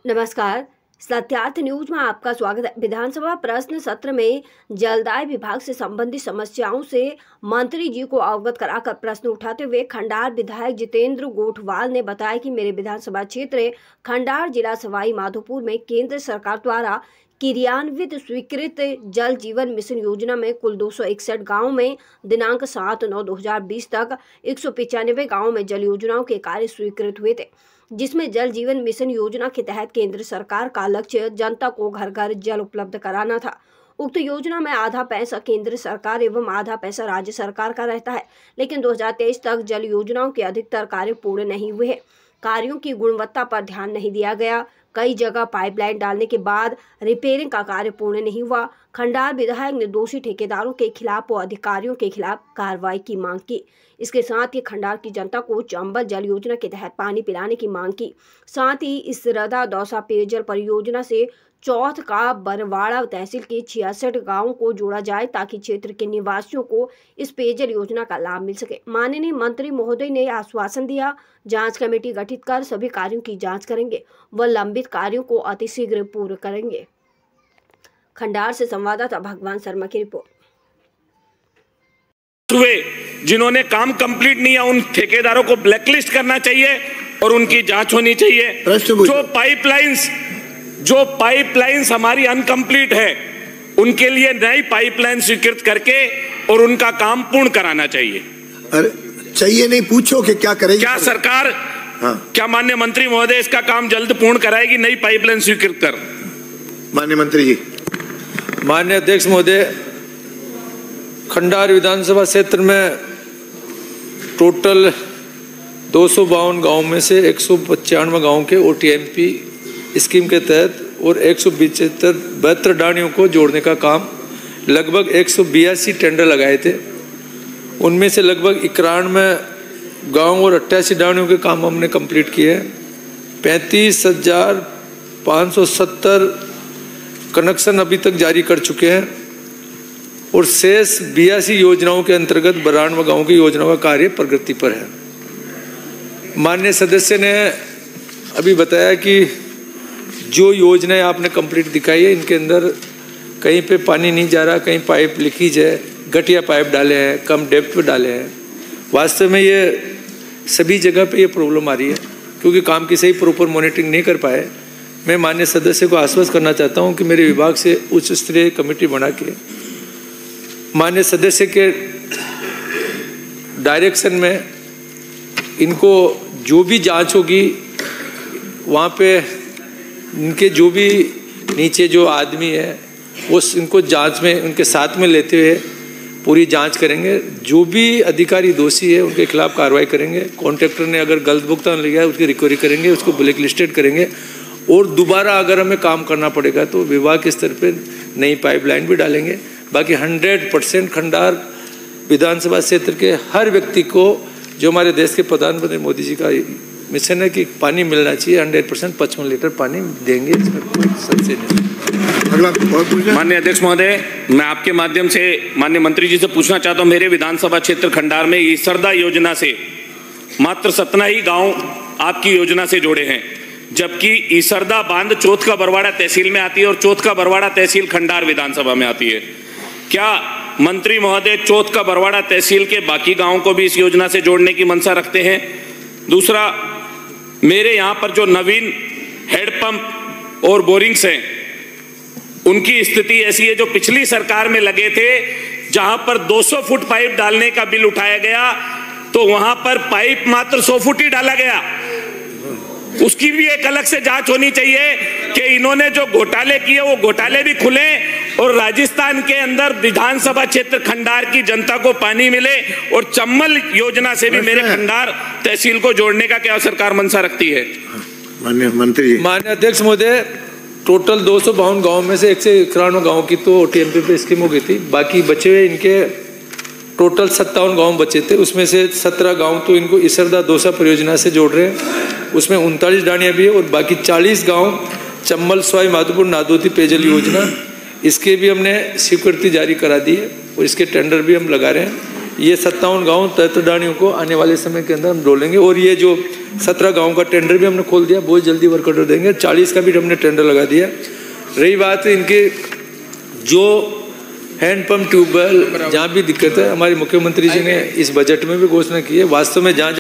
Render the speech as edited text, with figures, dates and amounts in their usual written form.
नमस्कार, सत्यार्थ न्यूज में आपका स्वागत है। विधानसभा प्रश्न सत्र में जलदाय विभाग से संबंधित समस्याओं से मंत्री जी को अवगत कराकर प्रश्न उठाते हुए खंडार विधायक जितेंद्र गोठवाल ने बताया कि मेरे विधानसभा क्षेत्र खंडार जिला सवाई माधोपुर में केंद्र सरकार द्वारा क्रियान्वित स्वीकृत जल जीवन मिशन योजना में कुल 261 गाँव में दिनांक 7/9/2020 तक 195 गाँव में जल योजनाओं के कार्य स्वीकृत हुए थे, जिसमें जल जीवन मिशन योजना के तहत केंद्र सरकार का लक्ष्य जनता को घर घर जल उपलब्ध कराना था। उक्त योजना में आधा पैसा केंद्र सरकार एवं आधा पैसा राज्य सरकार का रहता है, लेकिन 2023 तक जल योजनाओं के अधिकतर कार्य पूर्ण नहीं हुए हैं। कार्यों की गुणवत्ता पर ध्यान नहीं दिया गया। कई जगह पाइपलाइन डालने के बाद रिपेयरिंग का कार्य पूर्ण नहीं हुआ। खंडार विधायक ने दोषी ठेकेदारों के खिलाफ व अधिकारियों के खिलाफ कार्रवाई की मांग की। इसके साथ ही खंडार की जनता को चंबल जल योजना के तहत पानी पिलाने की मांग की। साथ ही इस रदा दौसा पेयजल परियोजना से चौथ का बरवाड़ा तहसील के 66 गांवों को जोड़ा जाए ताकि क्षेत्र के निवासियों को इस पेयजल योजना का लाभ मिल सके। माननीय मंत्री महोदय ने आश्वासन दिया, जांच कमेटी गठित कर सभी कार्यों की जांच करेंगे व लंबित कार्यों को अतिशीघ्र पूर्ण करेंगे। खंडार से संवाददाता भगवान शर्मा की रिपोर्ट। जिन्होंने काम कंप्लीट नहीं किया उन ठेकेदारों को ब्लैकलिस्ट करना चाहिए और उनकी जांच होनी चाहिए। जो पाइपलाइंस हमारी अनकंप्लीट है उनके लिए नई पाइपलाइन स्वीकृत करके और उनका काम पूर्ण कराना चाहिए। अरे चाहिए नहीं, पूछो कि क्या करेगी क्या सरकार। क्या माननीय मंत्री महोदय इसका काम जल्द पूर्ण कराएगी नई पाइपलाइन स्वीकृत कर? माननीय मंत्री जी। माननीय अध्यक्ष महोदय, खंडार विधानसभा क्षेत्र में टोटल 252 गांव में से 195 गांव के OTMP स्कीम के तहत और 172 डाणियों को जोड़ने का काम लगभग 182 टेंडर लगाए थे। उनमें से लगभग 91 गांव और 88 डाणियों के काम हमने कंप्लीट किए हैं। 35,570 कनेक्शन अभी तक जारी कर चुके हैं और शेष 82 योजनाओं के अंतर्गत 92 गाँव की योजनाओं का कार्य प्रगति पर है। माननीय सदस्य ने अभी बताया कि जो योजनाएं आपने कंप्लीट दिखाई है इनके अंदर कहीं पे पानी नहीं जा रहा, कहीं पाइप लीकेज है, घटिया पाइप डाले हैं, कम डेप्थ पे डाले हैं। वास्तव में ये सभी जगह पे ये प्रॉब्लम आ रही है क्योंकि काम की सही प्रॉपर मॉनिटरिंग नहीं कर पाए। मैं माननीय सदस्य को आश्वस्त करना चाहता हूँ कि मेरे विभाग से उच्च स्तरीय कमेटी बना के माननीय सदस्य के डायरेक्शन में इनको जो भी जांच होगी वहाँ पे इनके जो भी नीचे जो आदमी है वो इनको जांच में उनके साथ में लेते हुए पूरी जांच करेंगे। जो भी अधिकारी दोषी है उनके खिलाफ कार्रवाई करेंगे। कॉन्ट्रैक्टर ने अगर गलत भुगतान लिया है उसकी रिकवरी करेंगे, उसको ब्लैक लिस्टेड करेंगे और दोबारा अगर हमें काम करना पड़ेगा तो विभाग के स्तर पर नई पाइपलाइन भी डालेंगे। बाकी 100% खंडार विधानसभा क्षेत्र के हर व्यक्ति को जो हमारे देश के प्रधानमंत्री मोदी जी का मिशन है कि पानी मिलना चाहिए, 100% 55 लीटर पानी देंगे, इसमें कोई संशय नहीं। माननीय अध्यक्ष महोदय, मैं आपके माध्यम से माननीय मंत्री जी से पूछना चाहता हूं, मेरे विधानसभा क्षेत्र खंडार में ईसरदा योजना से मात्र 17 ही गांव आपकी योजना से जुड़े हैं, जबकि ईसरदा बांध चौथ का बरवाड़ा तहसील में आती है और चौथ का बरवाड़ा तहसील खंडार विधानसभा में आती है। क्या मंत्री महोदय चौथ का बरवाड़ा तहसील के बाकी गांवों को भी इस योजना से जोड़ने की मंशा रखते हैं? दूसरा, मेरे यहाँ पर जो नवीन हेडपंप और बोरिंग्स हैं उनकी स्थिति ऐसी है जो पिछली सरकार में लगे थे, जहां पर 200 फुट पाइप डालने का बिल उठाया गया तो वहां पर पाइप मात्र 100 फुट ही डाला गया। उसकी भी एक अलग से जांच होनी चाहिए कि इन्होंने जो घोटाले किए वो घोटाले भी खुले और राजस्थान के अंदर विधानसभा क्षेत्र खंडार की जनता को पानी मिले और चंबल योजना से भी मेरे खंडार तहसील को जोड़ने का क्या सरकार मंशा रखती है? माननीय मंत्री। माननीय अध्यक्ष महोदय, टोटल 252 गाँव में से 191 गाँव की तो OTMP पे स्कीम हो गई थी। बाकी बचे हुए इनके टोटल 57 गाँव बचे थे, उसमें से 17 गाँव तो इनको ईसरदा दौसा परियोजना से जोड़ रहे हैं, उसमें 39 डाणियाँ भी है और बाकी 40 गाँव चंबल सवाई माधोपुर नादोती पेयजल योजना, इसके भी हमने स्वीकृति जारी करा दी है और इसके टेंडर भी हम लगा रहे हैं। ये 57 गांव तहतदानियों को आने वाले समय के अंदर हम डोलेंगे। और ये जो 17 गांव का टेंडर भी हमने खोल दिया, बहुत जल्दी वर्क ऑर्डर देंगे। 40 का भी हमने टेंडर लगा दिया। रही बात इनके जो हैंडपम्प ट्यूबवेल, जहाँ भी दिक्कत है, हमारे मुख्यमंत्री जी ने इस बजट में भी घोषणा की है। वास्तव में जहाँ